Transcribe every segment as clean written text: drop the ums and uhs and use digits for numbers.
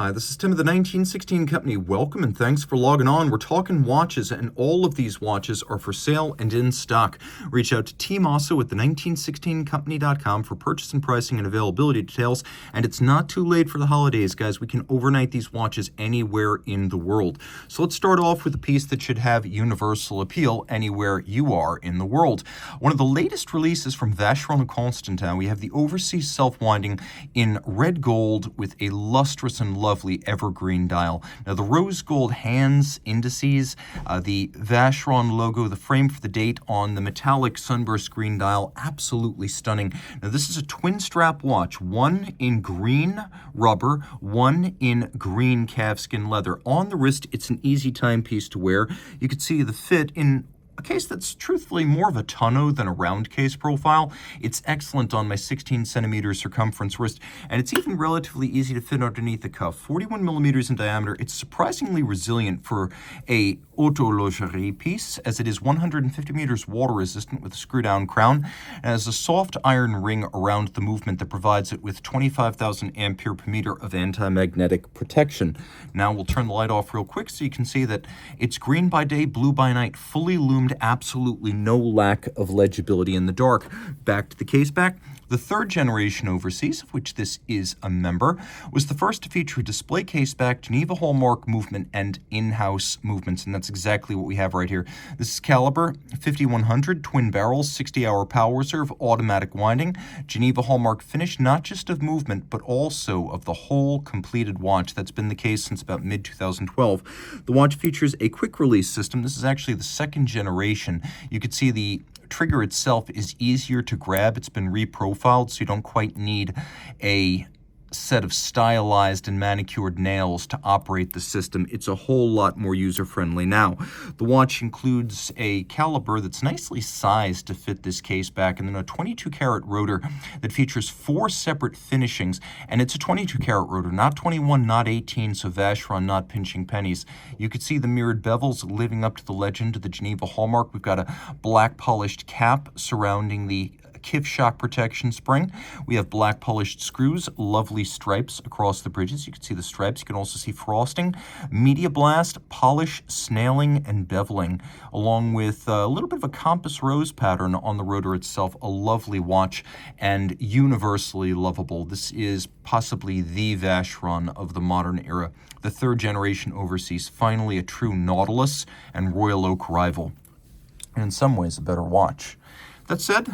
Hi, this is Tim of the 1916 Company. Welcome and thanks for logging on. We're talking watches, and all of these watches are for sale and in stock. Reach out to Team Mosso at the1916company.com for purchase and pricing and availability details. And it's not too late for the holidays, guys. We can overnight these watches anywhere in the world. So let's start off with a piece that should have universal appeal anywhere you are in the world. One of the latest releases from Vacheron Constantin, we have the Overseas Self-Winding in red gold with a lustrous and lovely evergreen dial. Now the rose gold hands indices, the Vacheron logo, the frame for the date on the metallic sunburst green dial, absolutely stunning. Now this is a twin strap watch, one in green rubber, one in green calfskin leather. On the wrist, it's an easy timepiece to wear. You can see the fit in a case that's truthfully more of a tonneau than a round case profile. It's excellent on my 16 centimeter circumference wrist, and it's even relatively easy to fit underneath the cuff. 41 millimeters in diameter. It's surprisingly resilient for a horlogerie piece, as it is 150 meters water resistant with a screw down crown, and has a soft iron ring around the movement that provides it with 25,000 ampere per meter of anti-magnetic protection. Now we'll turn the light off real quick so you can see that it's green by day, blue by night, fully loomed, absolutely no lack of legibility in the dark. Back to the case back. The third generation Overseas, of which this is a member, was the first to feature a display case back, Geneva hallmark movement, and in-house movements, and that's exactly what we have right here. This is caliber 5100, twin barrels, 60-hour power reserve, automatic winding, Geneva hallmark finish, not just of movement, but also of the whole completed watch. That's been the case since about mid-2012. The watch features a quick release system. This is actually the second generation. You could see the trigger itself is easier to grab. It's been reprofiled, so you don't quite need a set of stylized and manicured nails to operate the system. It's a whole lot more user-friendly now. The watch includes a caliber that's nicely sized to fit this case back, and then a 22-karat rotor that features 4 separate finishings, and it's a 22-karat rotor, not 21, not 18, so Vacheron not pinching pennies. You can see the mirrored bevels living up to the legend of the Geneva hallmark. We've got a black polished cap surrounding the Kif shock protection spring. We have black polished screws, lovely stripes across the bridges. You can see the stripes. You can also see frosting, media blast, polish, snailing, and beveling, along with a little bit of a compass rose pattern on the rotor itself. A lovely watch and universally lovable. This is possibly the Vacheron of the modern era. The third generation Overseas, finally a true Nautilus and Royal Oak rival, and in some ways a better watch. That said,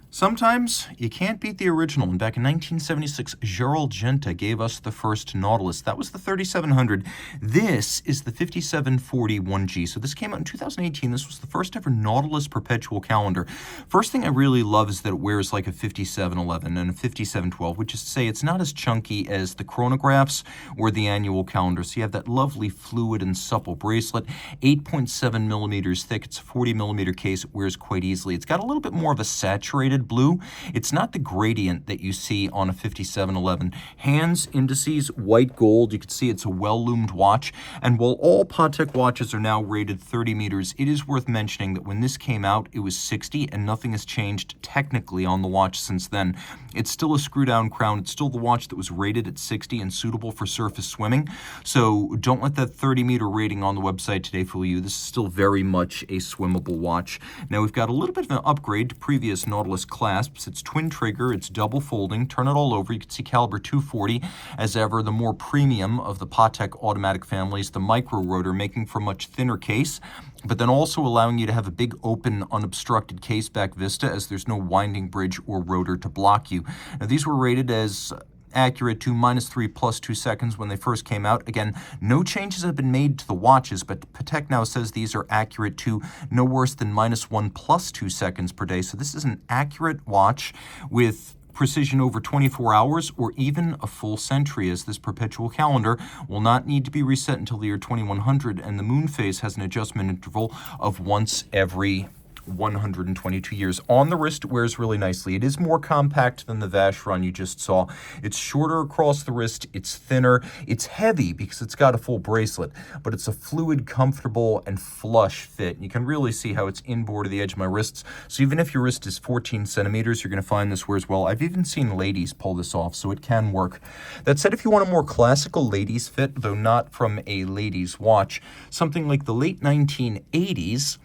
sometimes you can't beat the original, and back in 1976, Gerald Genta gave us the first Nautilus. That was the 3700. This is the 5740 1G. So this came out in 2018. This was the first ever Nautilus Perpetual calendar. First thing I really love is that it wears like a 5711 and a 5712, which is to say it's not as chunky as the chronographs or the annual calendar. So you have that lovely fluid and supple bracelet, 8.7 millimeters thick. It's a 40 millimeter case. It wears quite easily. It's got a little bit more of a saturated blue. It's not the gradient that you see on a 5711. Hands, indices, white gold. You can see it's a well-loomed watch. And while all Patek watches are now rated 30 meters, it is worth mentioning that when this came out, it was 60, and nothing has changed technically on the watch since then. It's still a screw-down crown. It's still the watch that was rated at 60 and suitable for surface swimming. So don't let that 30-meter rating on the website today fool you. This is still very much a swimmable watch. Now, we've got a little bit of an upgrade to previous Nautilus clasps. It's twin trigger, it's double folding, turn it all over. You can see caliber 240 as ever, the more premium of the Patek automatic families, the micro rotor making for a much thinner case, but then also allowing you to have a big open unobstructed case back vista, as there's no winding bridge or rotor to block you. Now these were rated as accurate to -3 plus 2 seconds when they first came out. Again, no changes have been made to the watches, but Patek now says these are accurate to no worse than -1 plus 2 seconds per day. So this is an accurate watch with precision over 24 hours or even a full century, as this perpetual calendar will not need to be reset until the year 2100, and the moon phase has an adjustment interval of once every 122 years. On the wrist, it wears really nicely. It is more compact than the Vacheron you just saw. It's shorter across the wrist. It's thinner. It's heavy because it's got a full bracelet, but it's a fluid, comfortable, and flush fit. You can really see how it's inboard of the edge of my wrists. So even if your wrist is 14 centimeters, you're going to find this wears well. I've even seen ladies pull this off, so it can work. That said, if you want a more classical ladies fit, though not from a ladies watch, something like the late 1980s,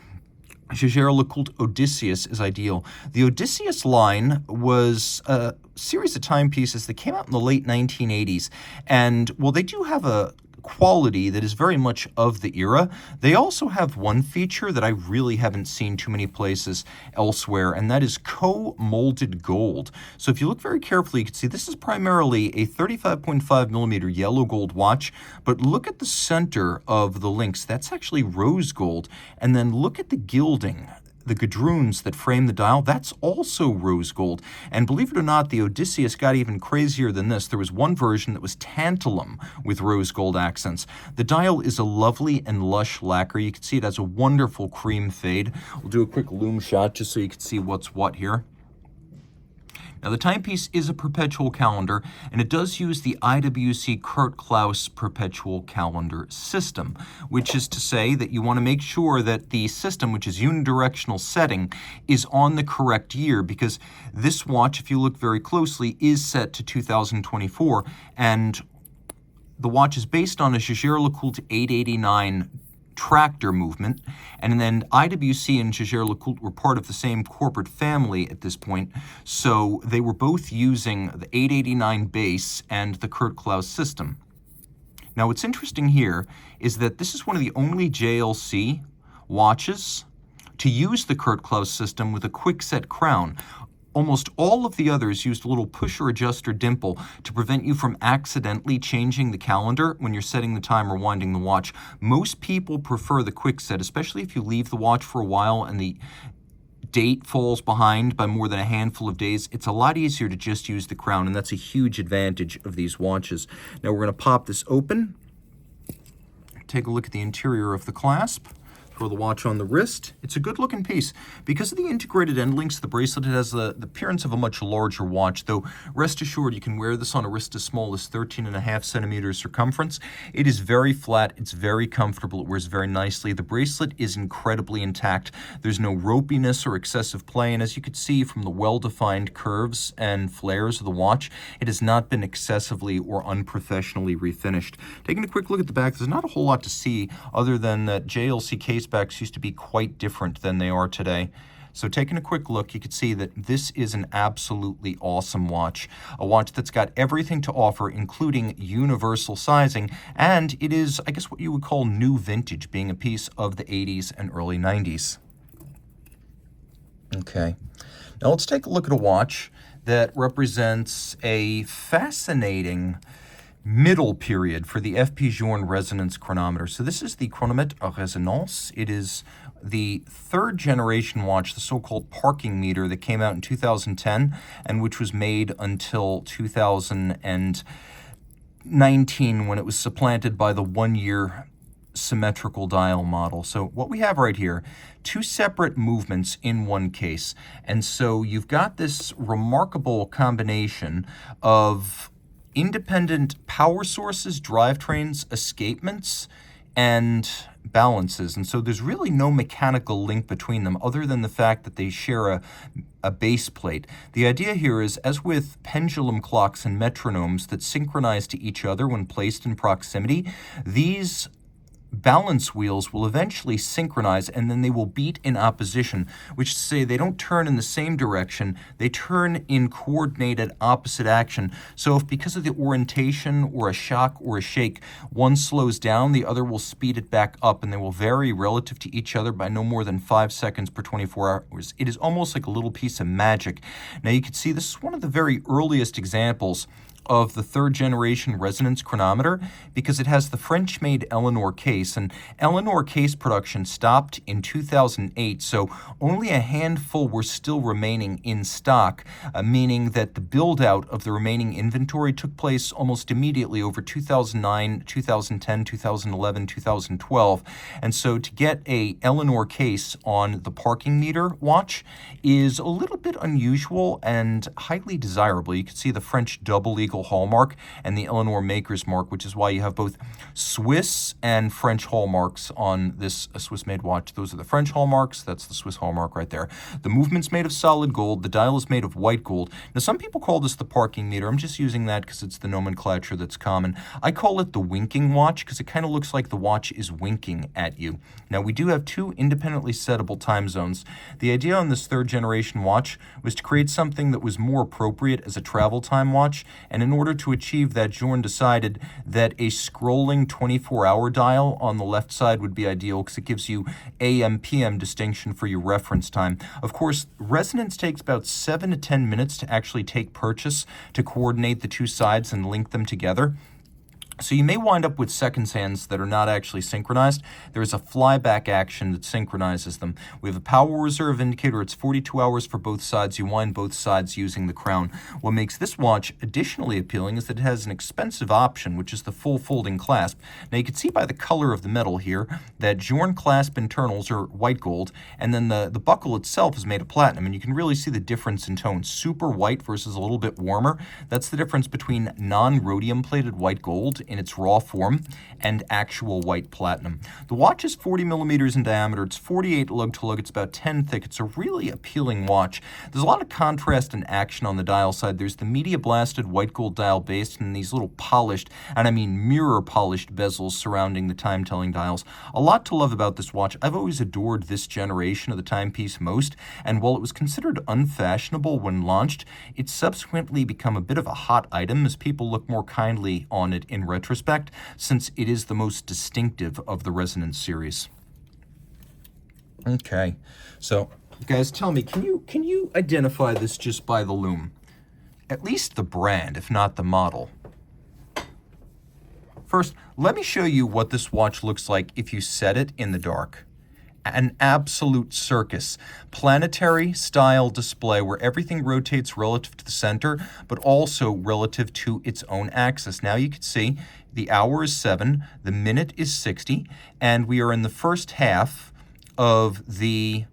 Jaeger-LeCoultre Odysseus is ideal. The Odysseus line was a series of timepieces that came out in the late 1980s, and while they do have a quality that is very much of the era, they also have one feature that I really haven't seen too many places elsewhere, and that is co-molded gold. So if you look very carefully, you can see this is primarily a 35.5 millimeter yellow gold watch, but look at the center of the links. That's actually rose gold, and then look at the gilding. The gadroons that frame the dial, that's also rose gold. And believe it or not, the Odysseus got even crazier than this. There was one version that was tantalum with rose gold accents. The dial is a lovely and lush lacquer. You can see it has a wonderful cream fade. We'll do a quick loom shot just so you can see what's what here. Now, the timepiece is a perpetual calendar, and it does use the IWC Kurt Klaus perpetual calendar system, which is to say that you want to make sure that the system, which is unidirectional setting, is on the correct year, because this watch, if you look very closely, is set to 2024, and the watch is based on a Jaeger-LeCoultre 889 tractor movement, and then IWC and Jaeger-LeCoultre were part of the same corporate family at this point, so they were both using the 889 base and the Kurt Klaus system. Now, what's interesting here is that this is one of the only JLC watches to use the Kurt Klaus system with a quick-set crown. Almost all of the others used a little push or adjuster dimple to prevent you from accidentally changing the calendar when you're setting the time or winding the watch. Most people prefer the quick set, especially if you leave the watch for a while and the date falls behind by more than a handful of days. It's a lot easier to just use the crown, and that's a huge advantage of these watches. Now we're going to pop this open, take a look at the interior of the clasp. For the watch on the wrist, it's a good looking piece. Because of the integrated end links of the bracelet, it has the appearance of a much larger watch, though rest assured you can wear this on a wrist as small as 13.5 centimeters circumference. It is very flat, it's very comfortable, it wears very nicely. The bracelet is incredibly intact. There's no ropiness or excessive play, and as you can see from the well-defined curves and flares of the watch, it has not been excessively or unprofessionally refinished. Taking a quick look at the back, there's not a whole lot to see other than that JLC case backs used to be quite different than they are today. So taking a quick look, you can see that this is an absolutely awesome watch. A watch that's got everything to offer, including universal sizing, and it is, I guess, what you would call new vintage, being a piece of the 80s and early 90s. Okay, now let's take a look at a watch that represents a fascinating middle period for the FP Journe Resonance chronometer. So this is the CHRONOMÈTRE Résonance. It is the third generation watch, the so-called parking meter that came out in 2010 and which was made until 2019 when it was supplanted by the one-year symmetrical dial model. So what we have right here, two separate movements in one case. And so you've got this remarkable combination of independent power sources, drivetrains, escapements, and balances. And so there's really no mechanical link between them other than the fact that they share a base plate. The idea here is, as with pendulum clocks and metronomes that synchronize to each other when placed in proximity, these balance wheels will eventually synchronize and then they will beat in opposition, which is to say they don't turn in the same direction, they turn in coordinated opposite action. So if because of the orientation or a shock or a shake, one slows down, the other will speed it back up, and they will vary relative to each other by no more than 5 seconds per 24 hours. It is almost like a little piece of magic. Now you can see this is one of the very earliest examples of the third generation resonance chronometer because it has the French-made Eleanor case, and Eleanor case production stopped in 2008, so only a handful were still remaining in stock, meaning that the build-out of the remaining inventory took place almost immediately over 2009, 2010, 2011, 2012, and so to get a Eleanor case on the parking meter watch is a little bit unusual and highly desirable. You can see the French double eagle hallmark and the Eleanor maker's mark, which is why you have both Swiss and French hallmarks on this Swiss-made watch. Those are the French hallmarks. That's the Swiss hallmark right there. The movement's made of solid gold. The dial is made of white gold. Now, some people call this the parking meter. I'm just using that because it's the nomenclature that's common. I call it the winking watch because it kind of looks like the watch is winking at you. Now, we do have two independently settable time zones. The idea on this third generation watch was to create something that was more appropriate as a travel time watch, and in order to achieve that, Journe decided that a scrolling 24-hour dial on the left side would be ideal because it gives you AM/PM distinction for your reference time. Of course, resonance takes about 7 to 10 minutes to actually take purchase to coordinate the two sides and link them together. So you may wind up with seconds hands that are not actually synchronized. There is a flyback action that synchronizes them. We have a power reserve indicator. It's 42 hours for both sides. You wind both sides using the crown. What makes this watch additionally appealing is that it has an expensive option, which is the full folding clasp. Now you can see by the color of the metal here that Journe clasp internals are white gold, and then the buckle itself is made of platinum, and you can really see the difference in tone. Super white versus a little bit warmer. That's the difference between non-rhodium plated white gold in its raw form and actual white platinum. The watch is 40 millimeters in diameter. It's 48 lug to lug. It's about 10 thick. It's a really appealing watch. There's a lot of contrast and action on the dial side. There's the media blasted white gold dial base and these little polished, and I mean mirror polished bezels surrounding the time telling dials. A lot to love about this watch. I've always adored this generation of the timepiece most, and while it was considered unfashionable when launched, it's subsequently become a bit of a hot item as people look more kindly on it in retrospect, since it is the most distinctive of the Resonance series. Okay, so guys, tell me, can you identify this just by the lume? At least the brand, if not the model. First, let me show you what this watch looks like if you set it in the dark. An absolute circus. Planetary style display where everything rotates relative to the center, but also relative to its own axis. Now you can see the hour is 7, the minute is 60, and we are in the first half of the,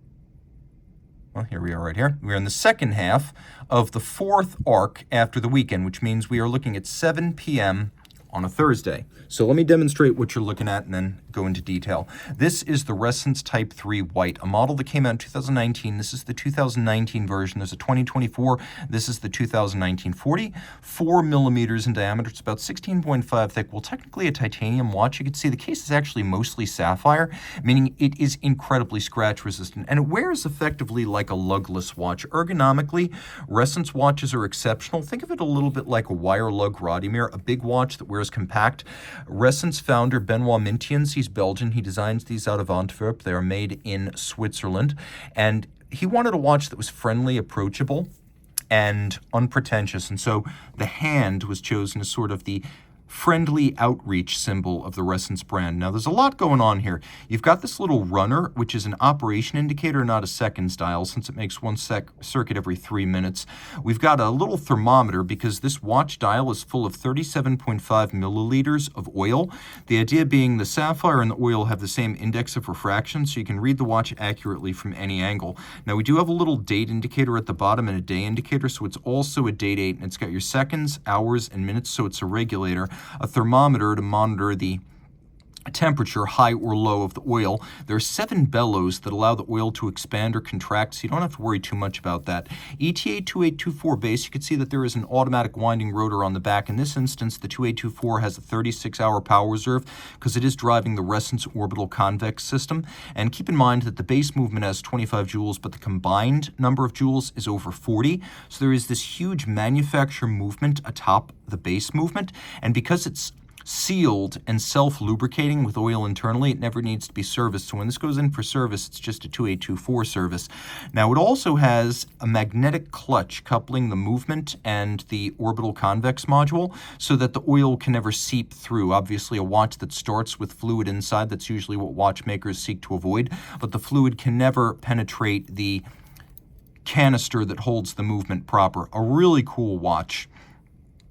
well, here we are right here. We're in the second half of the fourth arc after the weekend, which means we are looking at 7 p.m. on a Thursday. So let me demonstrate what you're looking at and then go into detail. This is the Ressence Type 3 White, a model that came out in 2019. This is the 2019 version. There's a 2024. This is the 2019 40. 4 millimeters in diameter. It's about 16.5 thick. Well, technically a titanium watch. You can see the case is actually mostly sapphire, meaning it is incredibly scratch resistant, and it wears effectively like a lugless watch. Ergonomically, Ressence watches are exceptional. Think of it a little bit like a wire lug Rodimir, a big watch that wears compact. Ressence founder Benoit Mintiens, he's Belgian. He designs these out of Antwerp. They are made in Switzerland. And he wanted a watch that was friendly, approachable, and unpretentious. And so the hand was chosen as sort of the friendly outreach symbol of the Ressence brand. Now, there's a lot going on here. You've got this little runner, which is an operation indicator, not a seconds dial, since it makes one circuit every 3 minutes. We've got a little thermometer because this watch dial is full of 37.5 milliliters of oil. The idea being the sapphire and the oil have the same index of refraction, so you can read the watch accurately from any angle. Now, we do have a little date indicator at the bottom and a day indicator, so it's also a date 8, and it's got your seconds, hours, and minutes, so it's a regulator. A thermometer to monitor the temperature, high or low, of the oil. There are 7 bellows that allow the oil to expand or contract, so you don't have to worry too much about that. ETA 2824 base, you can see that there is an automatic winding rotor on the back. In this instance, the 2824 has a 36-hour power reserve because it is driving the Ressence orbital convex system. And keep in mind that the base movement has 25 joules, but the combined number of joules is over 40. So there is this huge manufacturer movement atop the base movement. And because it's sealed and self-lubricating with oil internally. It never needs to be serviced. So when this goes in for service, it's just a 2824 service. Now, it also has a magnetic clutch coupling the movement and the orbital convex module so that the oil can never seep through. Obviously, a watch that starts with fluid inside, that's usually what watchmakers seek to avoid, but the fluid can never penetrate the canister that holds the movement proper. A really cool watch.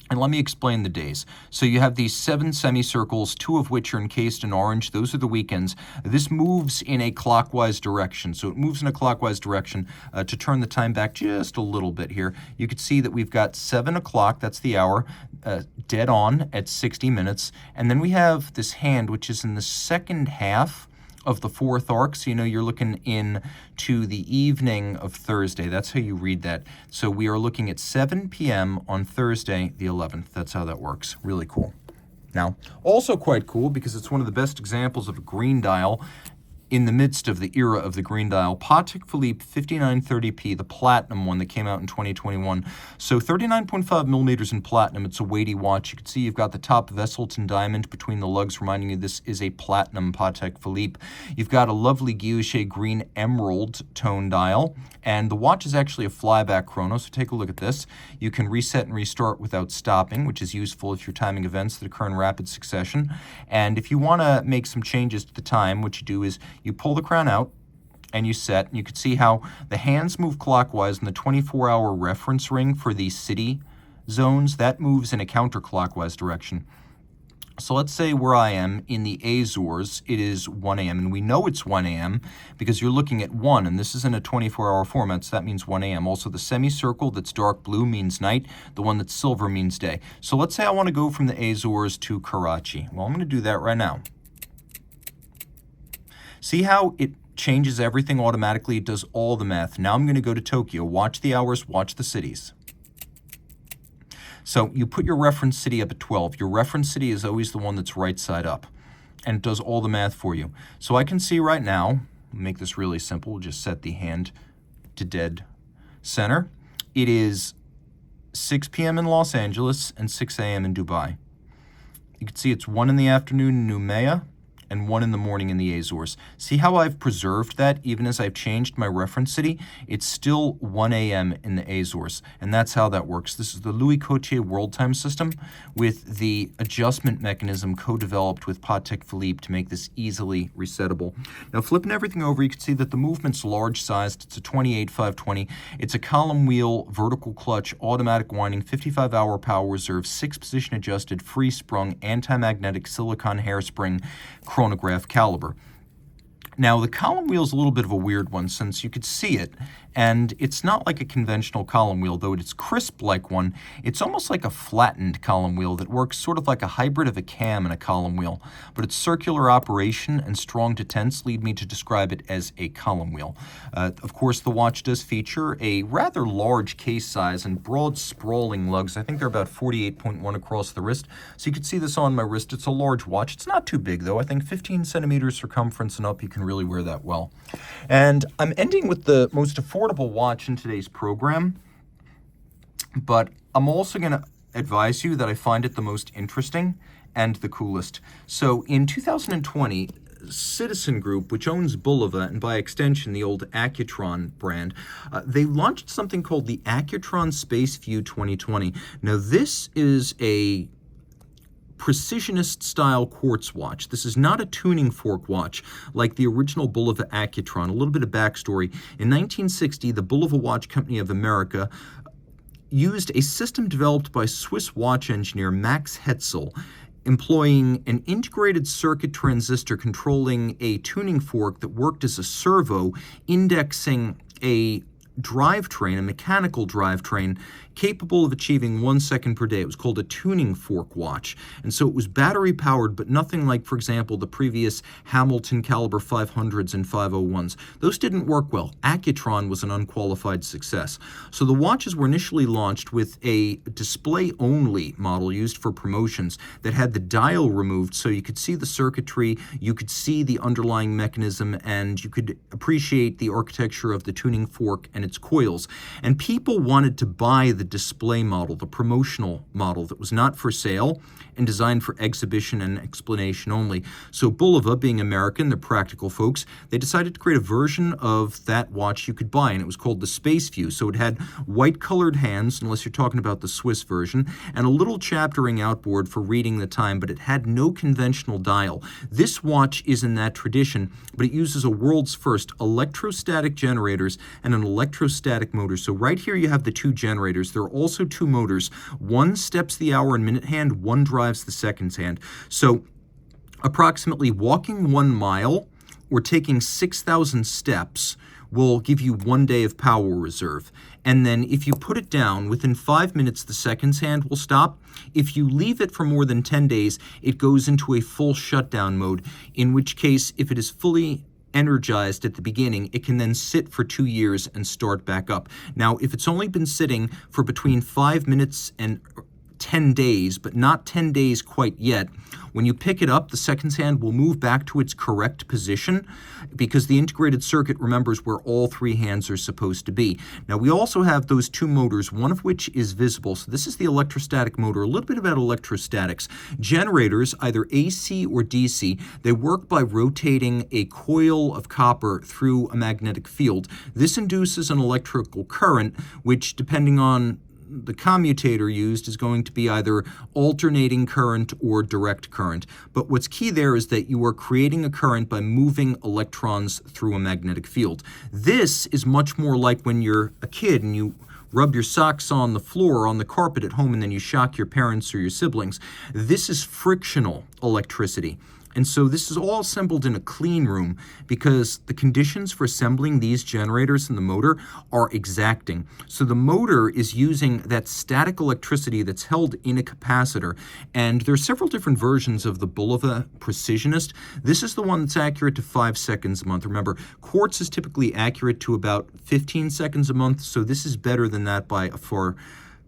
And let me explain the days. So you have these 7 semicircles, 2 of which are encased in orange. Those are the weekends. This moves in a clockwise direction. So it moves in a clockwise direction. To turn the time back just a little bit here, you could see that we've got 7 o'clock, that's the hour, dead on at 60 minutes. And then we have this hand, which is in the second half of the 4th arc, so you know you're looking in to the evening of Thursday. That's how you read that. So we are looking at 7 p.m. on Thursday, the 11th. That's how that works. Really cool. Now, also quite cool because it's one of the best examples of a green dial in the midst of the era of the green dial. Patek Philippe 5930p, the platinum one that came out in 2021. So 39.5 millimeters in platinum. It's a weighty watch. You can see you've got the top Vesselton diamond between the lugs, reminding you this is a platinum Patek Philippe. You've got a lovely guilloche green emerald tone dial, and the watch is actually a flyback chrono, so take a look at this. You can reset and restart without stopping, which is useful if you're timing events that occur in rapid succession. And if you want to make some changes to the time, what you do is you pull the crown out and you set, and you can see how the hands move clockwise in the 24-hour reference ring for the city zones. That moves in a counterclockwise direction. So let's say where I am in the Azores, it is 1 a.m., and we know it's 1 a.m. because you're looking at 1, and this is in a 24-hour format, so that means 1 a.m. Also, the semicircle that's dark blue means night. The one that's silver means day. So let's say I want to go from the Azores to Karachi. Well, I'm going to do that right now. See how it changes everything automatically? It does all the math. Now I'm going to go to Tokyo. Watch the hours, watch the cities. So you put your reference city up at 12. Your reference city is always the one that's right side up, and it does all the math for you. So I can see right now, make this really simple, we'll just set the hand to dead center. It is 6 p.m. in Los Angeles and 6 a.m. in Dubai. You can see it's 1 in the afternoon in Noumea and 1 in the morning in the Azores. See how I've preserved that even as I've changed my reference city? It's still 1 a.m. in the Azores, and that's how that works. This is the Louis Cotier World Time System with the adjustment mechanism co-developed with Patek Philippe to make this easily resettable. Now, flipping everything over, you can see that the movement's large-sized. It's a 28-520. It's a column wheel, vertical clutch, automatic winding, 55-hour power reserve, 6-position adjusted, free-sprung, anti-magnetic silicon hairspring, chronograph caliber. Now, the column wheel is a little bit of a weird one since you could see it, and it's not like a conventional column wheel, though it's crisp like one. It's almost like a flattened column wheel that works sort of like a hybrid of a cam and a column wheel, but its circular operation and strong detents lead me to describe it as a column wheel. Of course, the watch does feature a rather large case size and broad sprawling lugs. I think they're about 48.1 across the wrist, so you can see this on my wrist. It's a large watch. It's not too big, though. I think 15 centimeters circumference and up, you can really wear that well. And I'm ending with the most affordable watch in today's program, but I'm also going to advise you that I find it the most interesting and the coolest. So in 2020, Citizen Group, which owns Bulova and by extension the old Accutron brand, they launched something called the Accutron Spaceview 2020. Now this is a precisionist style quartz watch. This is not a tuning fork watch like the original Bulova Accutron. A little bit of backstory. In 1960, the Bulova Watch Company of America used a system developed by Swiss watch engineer Max Hetzel, employing an integrated circuit transistor controlling a tuning fork that worked as a servo, indexing a drivetrain, a mechanical drivetrain, capable of achieving 1 second per day. It was called a tuning fork watch. And so it was battery powered, but nothing like, for example, the previous Hamilton caliber 500s and 501s. Those didn't work well. Accutron was an unqualified success. So the watches were initially launched with a display-only model used for promotions that had the dial removed so you could see the circuitry, you could see the underlying mechanism, and you could appreciate the architecture of the tuning fork and its coils. And people wanted to buy the display model, the promotional model that was not for sale and designed for exhibition and explanation only. So Bulova, being American, they're practical folks, they decided to create a version of that watch you could buy, and it was called the Spaceview. So it had white-colored hands, unless you're talking about the Swiss version, and a little chaptering outboard for reading the time, but it had no conventional dial. This watch is in that tradition, but it uses a world's first electrostatic generators and an electrostatic motor. So right here you have the two generators. There are also two motors. One steps the hour and minute hand, one drives the seconds hand. So approximately walking 1 mile or taking 6,000 steps will give you 1 day of power reserve. And then if you put it down, within 5 minutes, the seconds hand will stop. If you leave it for more than 10 days, it goes into a full shutdown mode, in which case, if it is fully energized at the beginning, it can then sit for 2 years and start back up. Now, if it's only been sitting for between 5 minutes and 10 days, but not 10 days quite yet, when you pick it up, the seconds hand will move back to its correct position because the integrated circuit remembers where all 3 hands are supposed to be. Now, we also have those 2 motors, one of which is visible. So this is the electrostatic motor. A little bit about electrostatics. Generators, either AC or DC, they work by rotating a coil of copper through a magnetic field. This induces an electrical current, which, depending on the commutator used, is going to be either alternating current or direct current. But what's key there is that you are creating a current by moving electrons through a magnetic field. This is much more like when you're a kid and you rub your socks on the floor or on the carpet at home and then you shock your parents or your siblings. This is frictional electricity. And so this is all assembled in a clean room because the conditions for assembling these generators and the motor are exacting. So the motor is using that static electricity that's held in a capacitor. And there are several different versions of the Bulova Precisionist. This is the one that's accurate to 5 seconds a month. Remember, quartz is typically accurate to about 15 seconds a month, so this is better than that by a far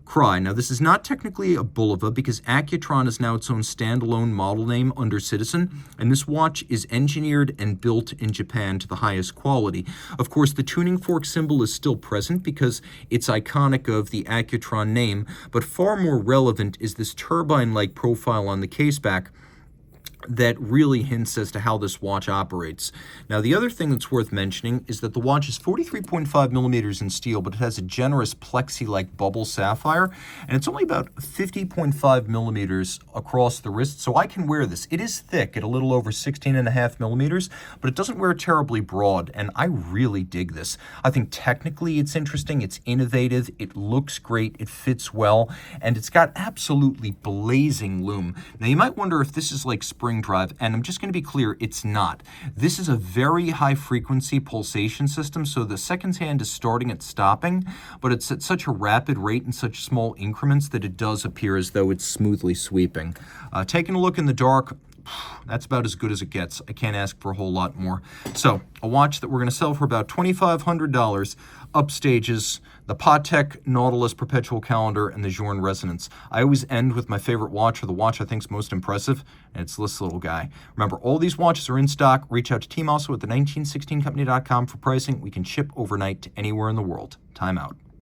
cry. Now, this is not technically a Bulova because Accutron is now its own standalone model name under Citizen, and this watch is engineered and built in Japan to the highest quality. Of course, the tuning fork symbol is still present because it's iconic of the Accutron name, but far more relevant is this turbine-like profile on the caseback that really hints as to how this watch operates. Now, the other thing that's worth mentioning is that the watch is 43.5 millimeters in steel, but it has a generous plexi-like bubble sapphire, and it's only about 50.5 millimeters across the wrist, so I can wear this. It is thick at a little over 16.5 millimeters, but it doesn't wear terribly broad, and I really dig this. I think technically it's interesting, it's innovative, it looks great, it fits well, and it's got absolutely blazing lume. Now, you might wonder if this is like spring drive, and I'm just going to be clear, it's not. This is a very high frequency pulsation system, so the seconds hand is starting at stopping, but it's at such a rapid rate in such small increments that it does appear as though it's smoothly sweeping. Taking a look in the dark, that's about as good as it gets. I can't ask for a whole lot more. So, a watch that we're going to sell for about $2,500 upstages the Patek Nautilus Perpetual Calendar and the Journe Resonance. I always end with my favorite watch, or the watch I think is most impressive, and it's this little guy. Remember, all these watches are in stock. Reach out to Team Mosso at the 1916company.com for pricing. We can ship overnight to anywhere in the world. Time out.